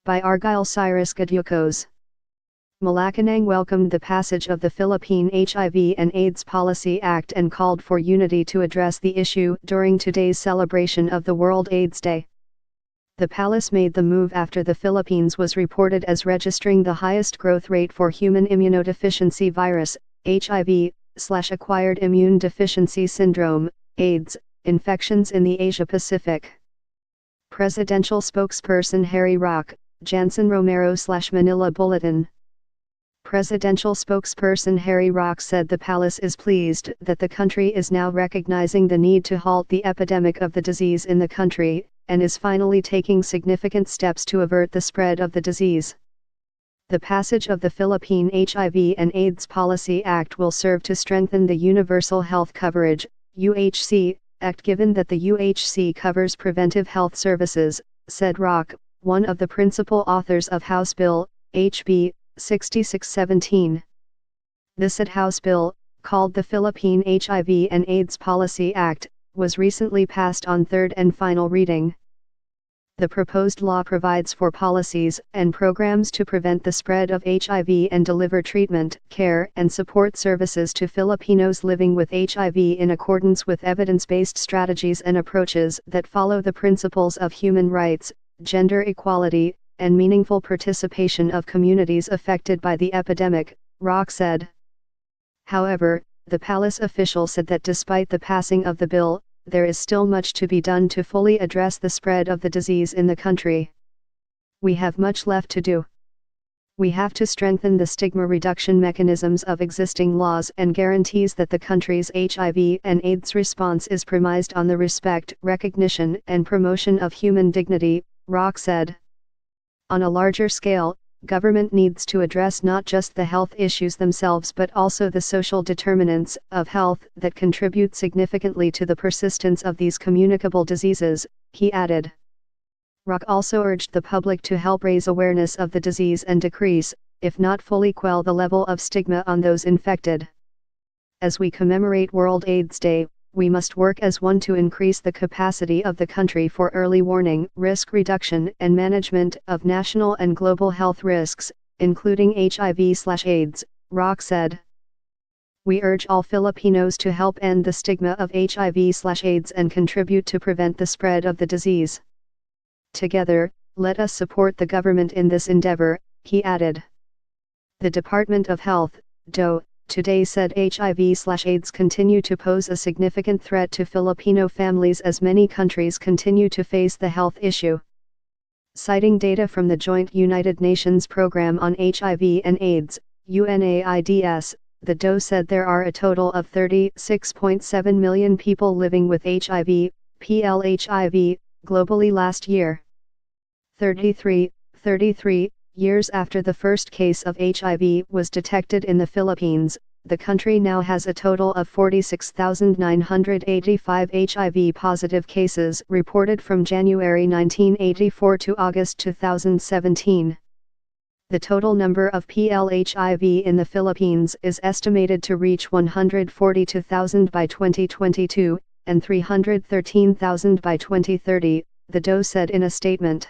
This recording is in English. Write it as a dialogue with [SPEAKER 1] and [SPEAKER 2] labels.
[SPEAKER 1] by Argyle Cyrus Gaducos. Malacanang welcomed the passage of the Philippine HIV and AIDS Policy Act and called for unity to address the issue during today's celebration of the World AIDS Day. The palace made the move after the Philippines was reported as registering the highest growth rate for human immunodeficiency virus, HIV/acquired immune deficiency syndrome, AIDS, infections in the Asia-Pacific. Presidential spokesperson Harry Roque, Jansen Romero/Manila Bulletin. Presidential spokesperson Harry Roque said the palace is pleased that the country is now recognizing the need to halt the epidemic of the disease in the country, and is finally taking significant steps to avert the spread of the disease. The passage of the Philippine HIV and AIDS Policy Act will serve to strengthen the Universal Health Coverage (UHC) Act, given that the UHC covers preventive health services, said Roque, one of the principal authors of House Bill, HB 6617. The said House Bill, called the Philippine HIV and AIDS Policy Act, was recently passed on third and final reading. The proposed law provides for policies and programs to prevent the spread of HIV and deliver treatment, care, and support services to Filipinos living with HIV in accordance with evidence-based strategies and approaches that follow the principles of human rights, gender equality, and meaningful participation of communities affected by the epidemic, Roque said. However, the palace official said that despite the passing of the bill, there is still much to be done to fully address the spread of the disease in the country. We have much left to do. We have to strengthen the stigma reduction mechanisms of existing laws and guarantees that the country's HIV and AIDS response is premised on the respect, recognition, and promotion of human dignity, Roque said. On a larger scale, government needs to address not just the health issues themselves but also the social determinants of health that contribute significantly to the persistence of these communicable diseases, he added. Roque also urged the public to help raise awareness of the disease and decrease, if not fully quell the level of stigma on those infected. As we commemorate World AIDS Day, we must work as one to increase the capacity of the country for early warning, risk reduction, and management of national and global health risks, including HIV/AIDS, Roque said. We urge all Filipinos to help end the stigma of HIV/AIDS and contribute to prevent the spread of the disease. Together, let us support the government in this endeavor, he added. The Department of Health, DOH, today said HIV/AIDS continue to pose a significant threat to Filipino families as many countries continue to face the health issue. Citing data from the Joint United Nations Programme on HIV and AIDS, UNAIDS, the DOH said there are a total of 36.7 million people living with HIV, PLHIV, globally last year. 33 years after the first case of HIV was detected in the Philippines, the country now has a total of 46,985 HIV-positive cases reported from January 1984 to August 2017. The total number of PLHIV in the Philippines is estimated to reach 142,000 by 2022, and 313,000 by 2030, the DOH said in a statement.